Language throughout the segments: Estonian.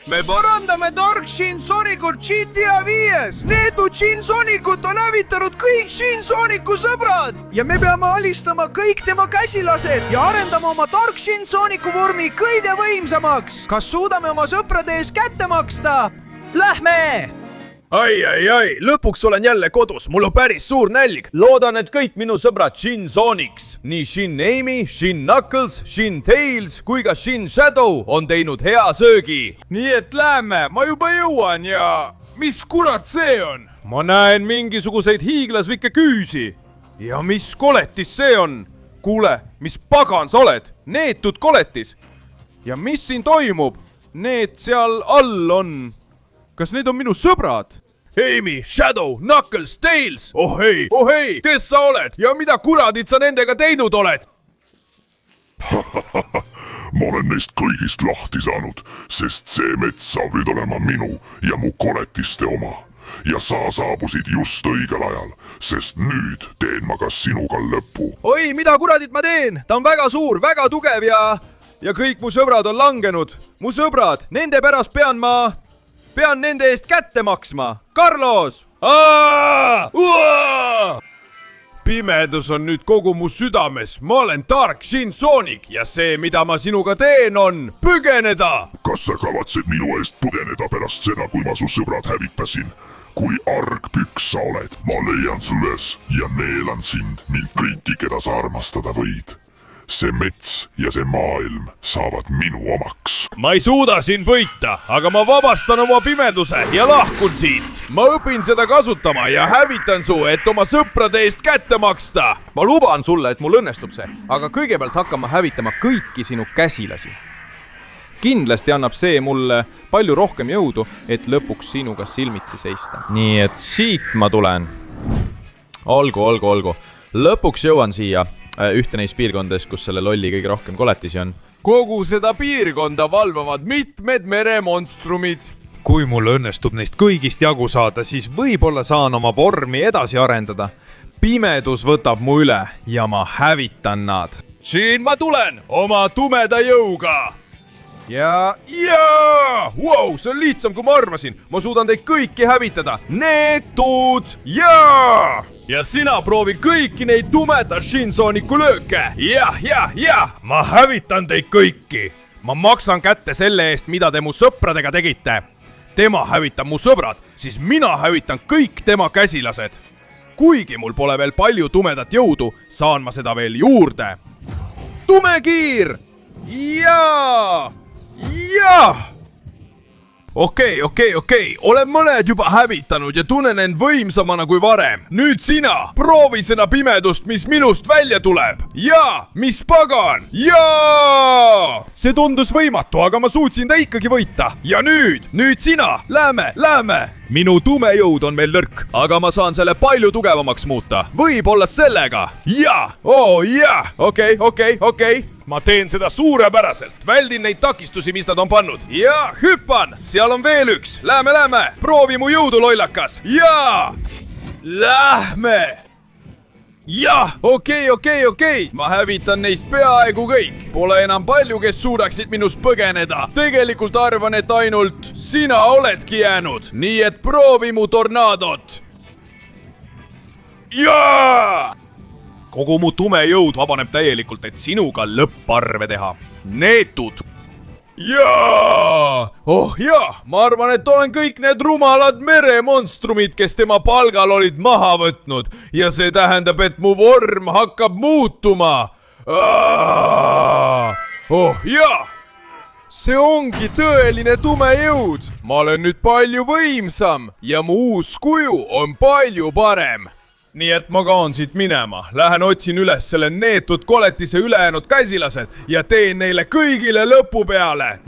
Me parandame Dark Shinsonicut GTA 5. Neetud Shinsonicut on hävitanud kõik Shinsonicu sõbrad. Ja me peame alistama kõik tema käsilased ja arendama oma Dark Shinsonicu vormi kõige võimsamaks. Kas suudame oma sõprade ees kätte maksta? Lähme! Ai, lõpuks olen jälle kodus, mul on päris suur nälg. Loodan, et kõik minu sõbrad Shinsonics, nii Shin Amy, Shin Knuckles, Shin Tails kui ka Shin Shadow on teinud hea söögi. Nii et lähme, ma juba jõuan ja mis kurat see on? Ma näen mingisuguseid hiiglasvikke küüsi. Ja mis koletis see on? Kuule, mis pagan sa oled? Neetud koletis. Ja mis siin toimub? Need seal all on. Kas need on minu sõbrad? Amy, Shadow, Knuckles, Tails! Oh hei, kes sa oled ja mida kuradit sa nendega teinud oled? Ma olen neist kõigist lahti saanud, sest see mets saab nüüd olema minu ja mu koletiste oma. Ja sa saabusid just õigel ajal, sest nüüd teen ma ka sinuga lõpu. Oi, mida kuradit ma teen? Ta on väga suur, väga tugev ja kõik mu sõbrad on langenud. Mu sõbrad, nende pärast pean nende eest kätte maksma. Carlos! Pimedus on nüüd kogu mu südames. Ma olen Dark Shinsonic ja see, mida ma sinuga teen, on põgeneda. Kas sa kavatsed minu eest põgeneda pärast seda, kui ma su sõbrad hävitasin? Kui argpüks sa oled, ma leian su üles ja neelan sind ning kõiki, keda sa armastada võid. See mets ja see maailm saavad minu omaks. Ma ei suuda siin võita, aga ma vabastan oma pimeduse ja lahkun siit. Ma õpin seda kasutama ja hävitan su, et oma sõprade eest kätte maksta. Ma luban sulle, et mul õnnestub see, aga kõigepealt hakkan ma hävitama kõiki sinu käsilasi. Kindlasti annab see mulle palju rohkem jõudu, et lõpuks sinuga silmitsi seista. Nii et siit ma tulen. Olgu. Lõpuks jõuan siia. Ühte neist piirkondades, kus selle lolli kõige rohkem koletisi on. Kogu seda piirkonda valvavad mitmed meremonstrumid. Kui mul õnnestub neist kõigist jagu saada, siis võib-olla saan oma vormi edasi arendada. Pimedus võtab mu üle ja ma hävitan nad. Siin ma tulen oma tumeda jõuga. Wow, see on lihtsam, kui ma arvasin. Ma suudan teid kõiki hävitada. Neetud! Ja sina proovi kõiki neid tumeda Shinsonicu lööke. Ma hävitan teid kõiki. Ma maksan kätte selle eest, mida te mu sõpradega tegite. Tema hävitab mu sõbrad, siis mina hävitan kõik tema käsilased. Kuigi mul pole veel palju tumedat jõudu, saan ma seda veel juurde. Tumekiir! Okei. Olen mõned juba hävitanud ja tunnen end võimsamana kui varem. Nüüd sina, proovi seda pimedust, mis minust välja tuleb. Mis pagan? See tundus võimatu, aga ma suutsin ta ikkagi võita. Ja nüüd sina, lähme. Minu tume jõud on veel nõrk, aga ma saan selle palju tugevamaks muuta. Võib-olla sellega. Okei. Ma teen seda suurepäraselt. Väldin neid takistusi, mis nad on pannud. Ja hüppan. Seal on veel üks. Lähme. Proovi mu jõudu, lollakas. Lähme. Okei. Ma hävitan neist peaaegu kõik. Pole enam palju, kes suudaksid minust põgeneda. Tegelikult arvan, et ainult sina oledki jäänud. Nii et proovi mu tornaadot. Kogu mu tume jõud vabaneb täielikult, et sinuga lõpparve teha. Neetud. Ma arvan, et olen kõik need rumalad meremonstrumid, kes tema palgal olid maha võtnud. Ja see tähendab, et mu vorm hakkab muutuma. See ongi tõeline tume jõud. Ma olen nüüd palju võimsam ja mu uus kuju on palju parem. Nii et ma kaon siit minema. Lähen otsin üles selle neetud koletise ülejäänud käsilased ja teen neile kõigile lõpu peale.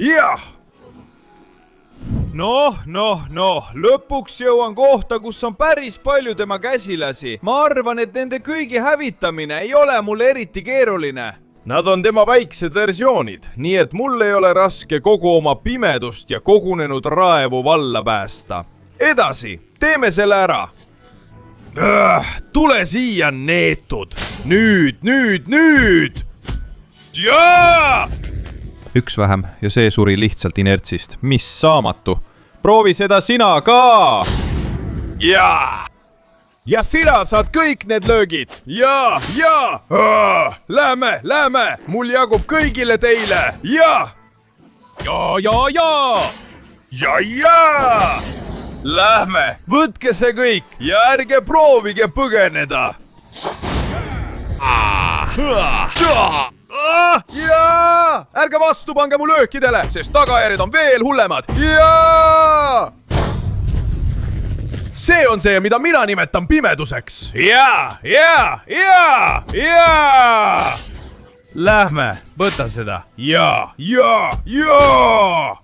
Lõpuks jõuan kohta, kus on päris palju tema käsilasi. Ma arvan, et nende kõigi hävitamine ei ole mulle eriti keeruline. Nad on tema väiksed versioonid, nii et mul ei ole raske kogu oma pimedust ja kogunenud raevu valla päästa. Edasi, teeme selle ära. Tule siia, neetud. Nüüd. üks vähem ja see suri lihtsalt inertsist. Mis saamatu. Proovi seda sina ka! jaa! ja sina saad kõik need löögid. jaa! Lähme! mul jagub kõigile teile. jaa! ja! Lähme, võtke see kõik ja ärge proovige põgeneda. Jaa! Ärge vastu pange mu löökidele, sest tagajärjed on veel hullemad. Jaa! See on see, mida mina nimetan pimeduseks. Jaa! Lähme, võta seda. Jaa!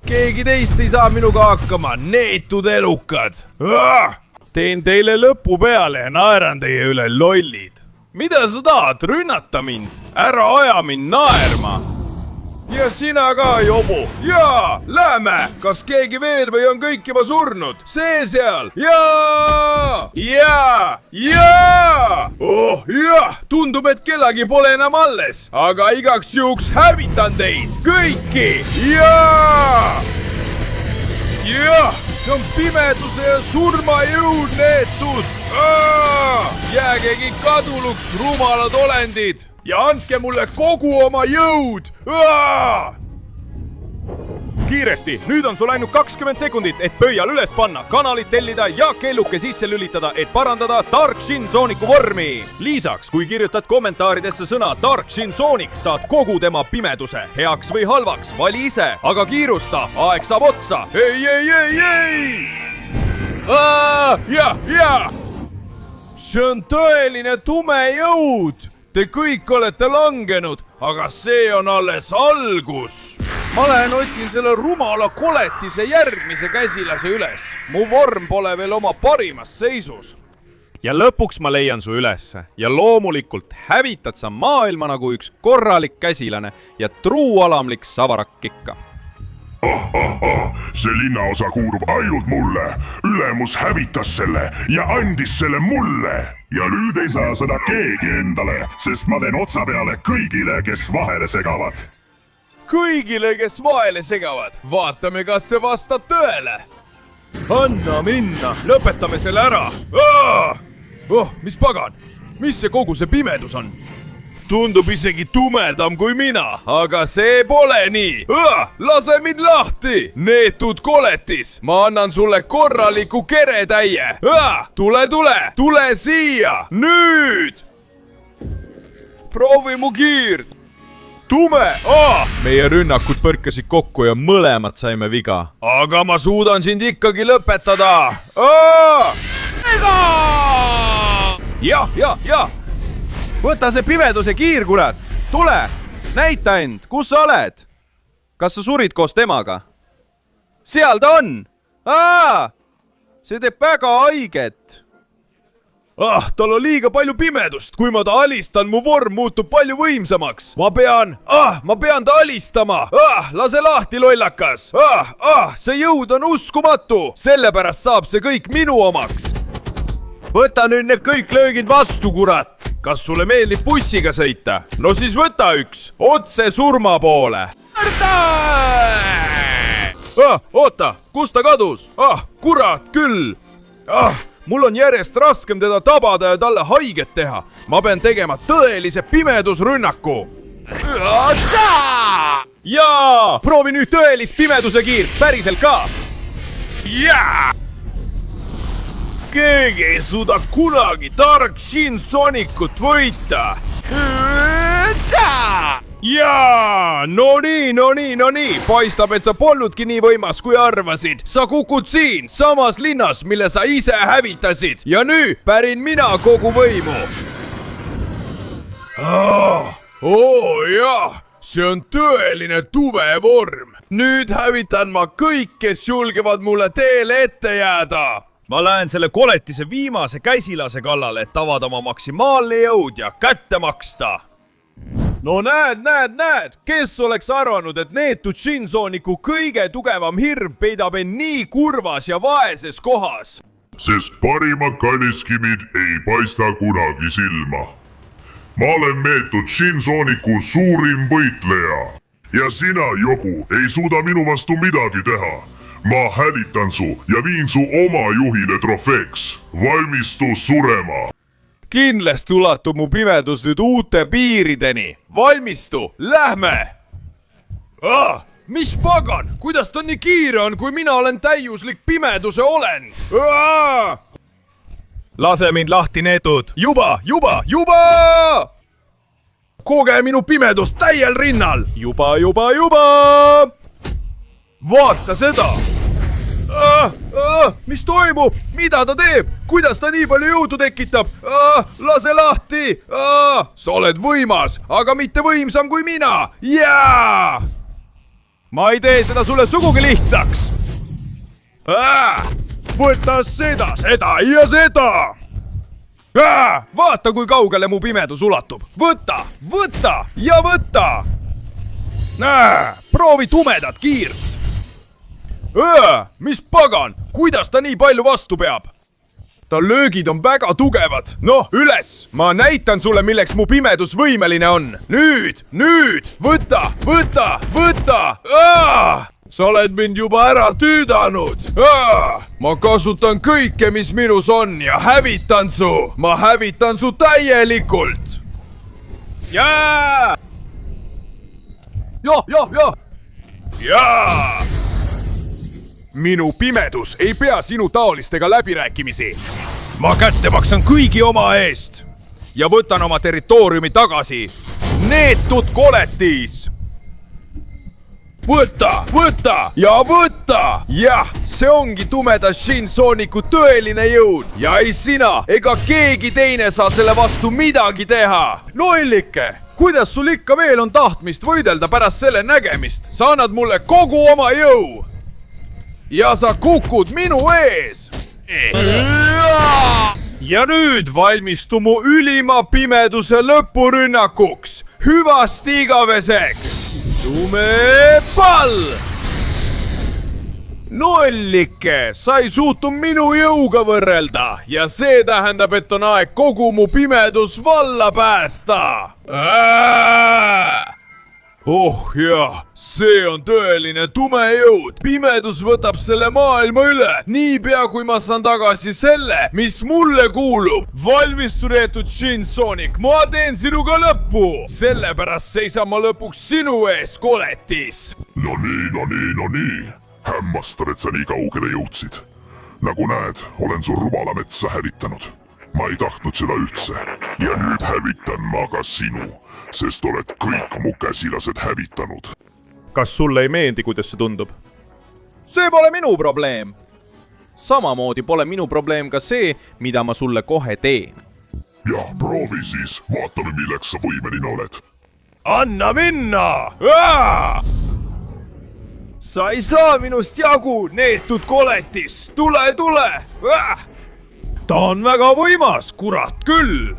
Keegi teist ei saa minuga hakkama, neetud elukad. Teen teile lõpu peale ja naeran teie üle lollid. Mida sa tahad, rünnata mind? Ära aja mind naerma. Ja sina ka, jobu. Jaa, lähme. Kas keegi veel või on kõik juba surnud? See seal. Jaa! Oh, jah. Tundub, et kellegi pole enam alles. Aga igaks juhuks hävitan teid. Kõiki. Jaa! See on pimeduse ja surma jõud neetud. Jäägegi kaduluks, rumalad olendid. Ja andke mulle kogu oma jõud! Kiiresti, nüüd on sul ainult 20 sekundit, et pöial üles panna, kanalit tellida ja kelluke sisse lülitada, et parandada Dark Shin Sooniku vormi. Lisaks, kui kirjutad kommentaaridesse sõna Dark Shin Soonik, saad kogu tema pimeduse, heaks või halvaks, vali ise, aga kiirusta, aeg saab otsa. Ei! See on tõeline tume jõud! Te kõik olete langenud, aga see on alles algus. Ma lähen otsin selle rumala koletise järgmise käsilase üles. Mu vorm pole veel oma parimas seisus. Ja lõpuks ma leian su ülesse. Ja loomulikult hävitad sa maailma nagu üks korralik käsilane ja truualamlik savarak ikka. See linnaosa kuulub ainult mulle. Ülemus hävitas selle ja andis selle mulle. Ja nüüd ei saa seda keegi endale, sest ma teen otsa peale kõigile, kes vahele segavad. Kõigile, kes vahele segavad. Vaatame, kas see vastab tõele. Anna minna, lõpetame selle ära. Mis pagan? Mis see kogu see pimedus on? Tundub isegi tumedam kui mina, aga see pole nii. Lase mind lahti, neetud koletis. Ma annan sulle korraliku keretäie. Tule siia, nüüd. Proovi mu kiirt. Tume. Meie rünnakud põrkasid kokku ja mõlemad saime viga. Aga ma suudan sind ikkagi lõpetada. Ja. Võta see pimeduse kiir, kurat! Tule! Näita end! Kus sa oled? Kas sa surid koos temaga? Seal ta on! See teeb väga haiget. Tal on liiga palju pimedust. Kui ma ta alistan, mu vorm muutub palju võimsamaks. Ma pean ta alistama. Lase lahti, lollakas. See jõud on uskumatu. Sellepärast saab see kõik minu omaks. Võta nüüd need kõik löögid vastu, kurat! Kas sulle meeldib bussiga sõita? No siis võta üks, otse surma poole. Oota, kus ta kadus? Kurat küll. Mul on järjest raskem teda tabada ja talle haiget teha. Ma pean tegema tõelise pimedusrünnaku. Jaa! Proovi nüüd tõelist pimeduse kiirt, päriselt ka. Jaa! Keegi ei suuda kunagi Dark Shin Soonikut võita. Jaa, no nii. Paistab, et sa polnudki nii võimas, kui arvasid. Sa kukud siin, samas linnas, mille sa ise hävitasid. Ja nüüd pärin mina kogu võimu. Jah, see on tõeline tuve vorm. Nüüd hävitan ma kõik, kes julgevad mulle teele ette jääda. Ma lähen selle koletise viimase käsilase kallale, et avada oma maksimaalne jõud ja kätte maksta. No näed, kes oleks arvanud, et neetud Shin Sooniku kõige tugevam hirm peidab end nii kurvas ja vaeses kohas? Sest parimad kanniskimid ei paista kunagi silma. Ma olen neetud Shin Sooniku suurim võitleja. ja sina, Jogu, ei suuda minu vastu midagi teha. ma hävitan su ja viin su oma juhile trofeeks. valmistu surema. kindlasti ulatub mu pimedus nüüd uute piirideni. valmistu, lähme! Mis pagan, kuidas ta nii kiire on, kui mina olen täiuslik pimeduse olend? Lase mind lahti, neetud! Juba! Koge minu pimedust täiel rinnal! Juba! Vaata seda! Mis toimub? Mida ta teeb? Kuidas ta nii palju jõudu tekitab? Lase lahti! Sa oled võimas, aga mitte võimsam kui mina! Jaa! Ma ei tee seda sulle sugugi lihtsaks! Võta seda ja seda! Vaata, kui kaugele mu pimedus ulatub! Võta! Proovi tumedat kiirt! Mis pagan, kuidas ta nii palju vastu peab? Ta löögid on väga tugevad. Noh, üles! Ma näitan sulle, milleks mu pimedus võimeline on. Nüüd! Võta! Sa oled mind juba ära tüüdanud. Ma kasutan kõike, mis minus on ja hävitan su. Ma hävitan su täielikult. Jaa! Minu pimedus ei pea sinu taolistega läbirääkimisi. Ma kätte maksan kõigi oma eest ja võtan oma territooriumi tagasi. Neetud koletis! Võta! Jah, see ongi tumeda Shinsonic'u tõeline jõud ja ei sina ega keegi teine saa selle vastu midagi teha. Lollike, kuidas sul ikka veel on tahtmist võidelda pärast selle nägemist? Sa annad mulle kogu oma jõu ja sa kukud minu ees. Ja nüüd valmistu mu ülima pimeduse lõpurünnakuks. Hüvast igaveseks. Tume pall! Lollike, sa ei suutu minu jõuga võrrelda ja see tähendab, et on aeg kogu mu pimedus valla päästa. Oh jah, see on tõeline tume jõud. Pimedus võtab selle maailma üle. Niipea kui ma saan tagasi selle, mis mulle kuulub. Valmistu, neetud Shinsonic, ma teen sinuga lõppu. Sellepärast seisan ma lõpuks sinu ees, koletis. No nii. Hämmastav, et sa nii kaugele jõudsid. Nagu näed, olen su rumalametsa hävitanud. Ma ei tahtnud seda üldse. Ja nüüd hävitan ma ka sinu, sest oled kõik mu käsilased hävitanud. Kas sulle ei meeldi, kuidas see tundub? See pole minu probleem. Samamoodi pole minu probleem ka see, mida ma sulle kohe teen. Jah, proovi siis. Vaatame, milleks sa võimeline oled. Anna minna! Sa ei saa minust jagu, neetud koletis! Tule! Ta on väga võimas, kurat küll!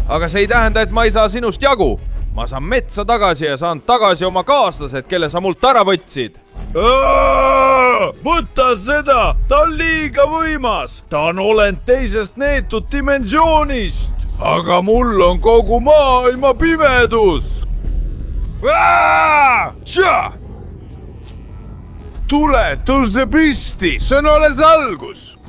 Aga see ei tähenda, et ma ei saa sinust jagu. Ma saan metsa tagasi ja saan tagasi oma kaaslased, kelle sa mult ära võtsid. Võta seda! Ta on liiga võimas! Ta on olend teisest neetud dimensioonist! Aga mul on kogu maailma pimedus! Tule, tõuse püsti! See on alles algus!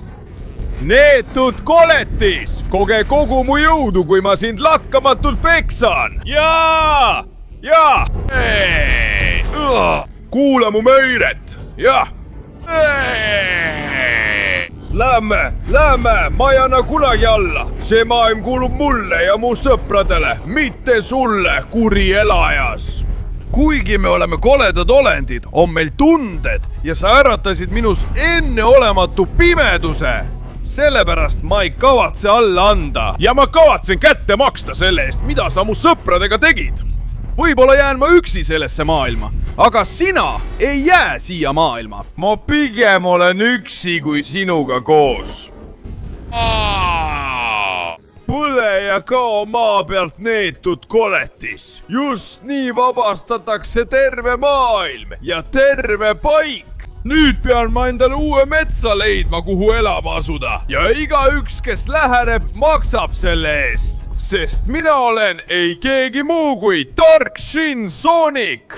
Neetud koletis! Koge kogu mu jõudu, kui ma sind lakkamatult peksan! Jaa! Kuula mu möiret! Jah! Lähme! Ma ei anna kunagi alla! See maailm kuulub mulle ja mu sõpradele, mitte sulle, kuri elajas! Kuigi me oleme koledad olendid, on meil tunded ja sa äratasid minus enneolematu pimeduse! Sellepärast ma ei kavatse alla anda ja ma kavatsen kätte maksta selle eest, mida sa mu sõpradega tegid. Võib-olla jään ma üksi sellesse maailma, aga sina ei jää siia maailma. Ma pigem olen üksi kui sinuga koos. Põle ja kao maa pealt neetud koletis. Just nii vabastatakse terve maailm ja terve paik. Nüüd pean ma endale uue metsa leidma, kuhu elama asuda. Ja igaüks, kes läheneb, maksab selle eest. sest mina olen ei keegi muu kui tark Shin Sonic.